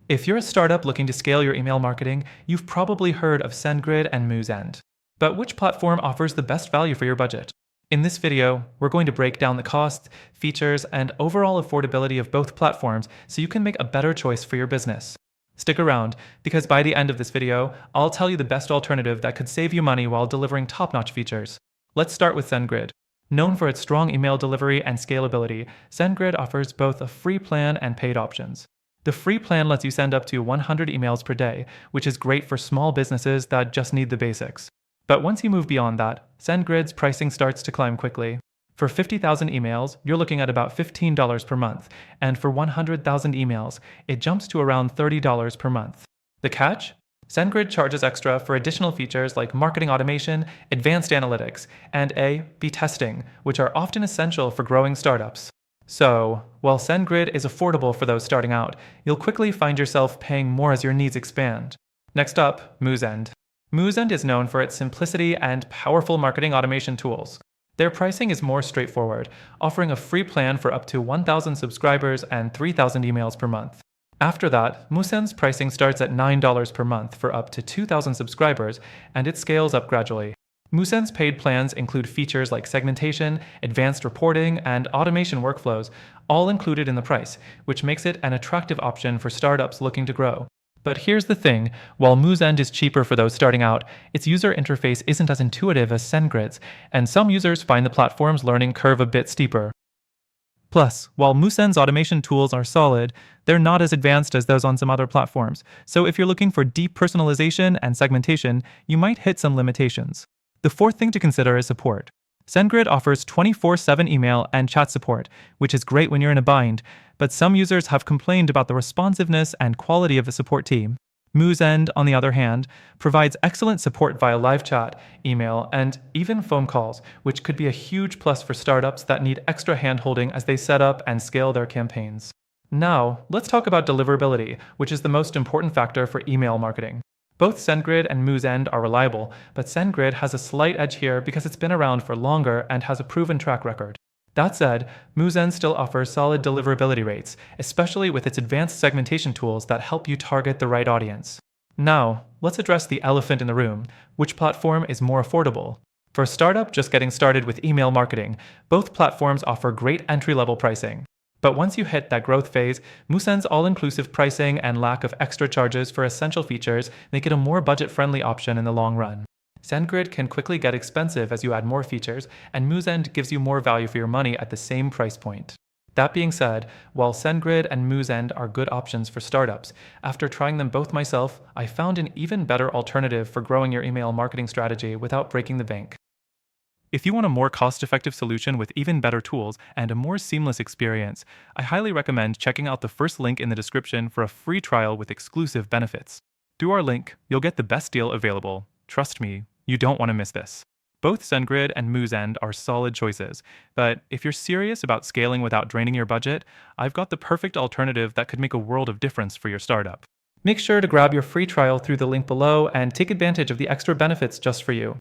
If you're a startup looking to scale your email marketing, you've probably heard of SendGrid and Moosend. But which platform offers the best value for your budget? In this video, we're going to break down the costs, features, and overall affordability of both platforms so you can make a better choice for your business. Stick around, because by the end of this video, I'll tell you the best alternative that could save you money while delivering top-notch features. Let's start with SendGrid. Known for its strong email delivery and scalability, SendGrid offers both a free plan and paid options. The free plan lets you send up to 100 emails per day, which is great for small businesses that just need the basics. But once you move beyond that, SendGrid's pricing starts to climb quickly. For 50,000 emails, you're looking at about $15 per month, and for 100,000 emails, it jumps to around $30 per month. The catch? SendGrid charges extra for additional features like marketing automation, advanced analytics, and A/B testing, which are often essential for growing startups. So, while SendGrid is affordable for those starting out, you'll quickly find yourself paying more as your needs expand. Next up, Moosend. Moosend is known for its simplicity and powerful marketing automation tools. Their pricing is more straightforward, offering a free plan for up to 1,000 subscribers and 3,000 emails per month. After that, Moosend's pricing starts at $9 per month for up to 2,000 subscribers, and it scales up gradually. Moosend's paid plans include features like segmentation, advanced reporting, and automation workflows, all included in the price, which makes it an attractive option for startups looking to grow. But here's the thing, while Moosend is cheaper for those starting out, its user interface isn't as intuitive as SendGrid's, and some users find the platform's learning curve a bit steeper. Plus, while Moosend's automation tools are solid, they're not as advanced as those on some other platforms, so if you're looking for deep personalization and segmentation, you might hit some limitations. The fourth thing to consider is support. SendGrid offers 24/7 email and chat support, which is great when you're in a bind, but some users have complained about the responsiveness and quality of the support team. Moosend, on the other hand, provides excellent support via live chat, email, and even phone calls, which could be a huge plus for startups that need extra hand-holding as they set up and scale their campaigns. Now, let's talk about deliverability, which is the most important factor for email marketing. Both SendGrid and Moosend are reliable, but SendGrid has a slight edge here because it's been around for longer and has a proven track record. That said, Moosend still offers solid deliverability rates, especially with its advanced segmentation tools that help you target the right audience. Now, let's address the elephant in the room. Which platform is more affordable? For a startup just getting started with email marketing, both platforms offer great entry-level pricing. But once you hit that growth phase, Moosend's all-inclusive pricing and lack of extra charges for essential features make it a more budget-friendly option in the long run. SendGrid can quickly get expensive as you add more features, and Moosend gives you more value for your money at the same price point. That being said, while SendGrid and Moosend are good options for startups, after trying them both myself, I found an even better alternative for growing your email marketing strategy without breaking the bank. If you want a more cost-effective solution with even better tools and a more seamless experience, I highly recommend checking out the first link in the description for a free trial with exclusive benefits. Through our link, you'll get the best deal available. Trust me, you don't want to miss this. Both SendGrid and Moosend are solid choices, but if you're serious about scaling without draining your budget, I've got the perfect alternative that could make a world of difference for your startup. Make sure to grab your free trial through the link below and take advantage of the extra benefits just for you.